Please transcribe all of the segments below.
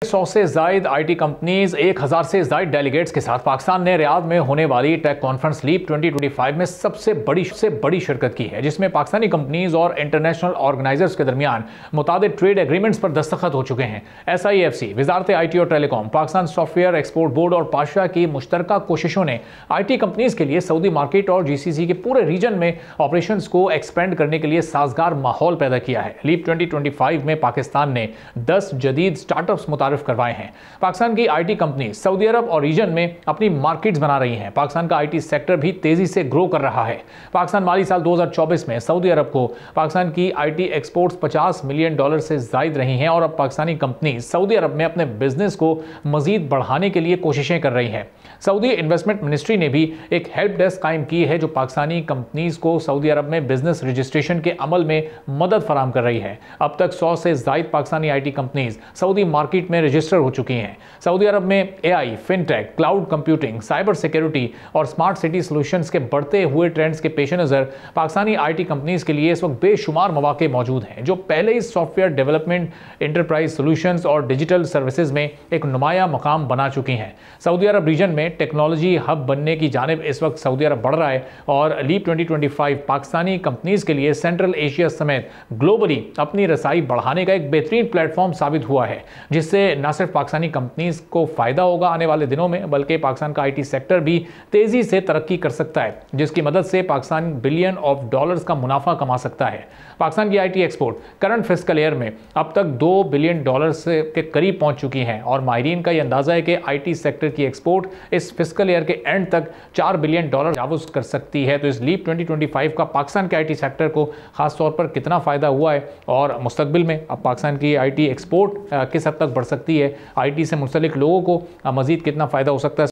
100 से ज़ायद IT companies 1000 से ज़ायद delegates के साथ पाकिस्तान ने रियाद में होने वाली टेक कॉन्फ्रेंस लीप 2025 में सबसे बड़ी शिरकत की है, जिसमें पाकिस्तानी कंपनीज और इंटरनेशनल ऑर्गेनाइजर्स के दरमियान मुताबिक ट्रेड एग्रीमेंट्स पर दस्तखत हो चुके हैं। SIAFC, वजारत IT और telecom, Pakistan software export board और पाशा की मुश्तरका कोशिशों ने IT कंपनीज के लिए सऊदी मार्केट और GCC के पूरे रीजन में ऑपरेशंस को एक्सपेंड करने के लिए साजगार माहौल पैदा किया है। लीप 2025 में पाकिस्तान ने 10 जदीद स्टार्टअप्स मुतारिफ करवाए हैं। पाकिस्तान की IT कंपनी सऊदी अरब और रीजन में अपनी मार्केट्स बना रही हैं। पाकिस्तान का IT सेक्टर भी तेजी से ग्रो कर रहा है। पाकिस्तान माली साल 2024 में सऊदी अरब को पाकिस्तान की IT एक्सपोर्ट्स $50 मिलियन से जायद रही हैं और अब पाकिस्तानी कंपनी सऊदी अरब में अपने बिजनेस को मजीद बढ़ाने के लिए कोशिशें कर रही हैं। सऊदी इन्वेस्टमेंट मिनिस्ट्री ने भी एक हेल्प डेस्क कायम की है जो पाकिस्तानी कंपनीज को सऊदी अरब में बिजनेस रजिस्ट्रेशन के अमल में मदद फराहम कर रही है। अब तक 100 से जायद Pakistani IT companies Saudi market में रजिस्टर हो चुकी हैं। सऊदी अरब में AI, fintech, cloud computing, cyber security और स्मार्ट सिटी सॉल्यूशंस के बढ़ते हुए ट्रेंड्स के पेश नज़र पाकिस्तानी IT कंपनीज के लिए इस वक्त बेशुमार मौके मौजूद हैं जो पहले ही सॉफ्टवेयर डेवलपमेंट, एंटरप्राइज सॉल्यूशंस और डिजिटल सर्विसेज में एक नुमाया मकाम बना चुकी हैं। सऊदी अरब रीजन में टेक्नोलॉजी हब बनने की जानिब इस वक्त सऊदी अरब बढ़ रहा है और लीप 2025 पाकिस्तानी कंपनीज के लिए सेंट्रल एशिया समेत ग्लोबली अपनी रसाई बढ़ाने का एक बेहतरीन प्लेटफॉर्म साबित हुआ है, जिससे न सिर्फ पाकिस्तानी कंपनीज को फायदा होगा आने वाले दिनों में, बल्कि पाकिस्तान का IT सेक्टर भी तेजी से तरक्की कर सकता है, जिसकी मदद से पाकिस्तान बिलियन ऑफ डॉलर्स का मुनाफा कमा सकता है। पाकिस्तान की IT export current fiscal year में अब तक $2 बिलियन के करीब पहुंच चुकी हैं और माहिरीन का यह अंदाजा है कि IT सेक्टर की एक्सपोर्ट इस फिस्कल ईयर के एंड तक $4 बिलियन तजावुज कर सकती है। तो इस लीप 2025 का पाकिस्तान के IT सेक्टर को खास तौर पर कितना फ़ायदा हुआ है और मुस्तकबिल में अब पाकिस्तान की IT एक्सपोर्ट किस हद तक बढ़ सकती है, IT से मुंसलिक लोगों को मज़ीद कितना फ़ायदा हो सकता है।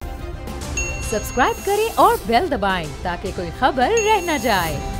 सब्सक्राइब करें और बेल दबाएं ताकि कोई खबर रह न जाए।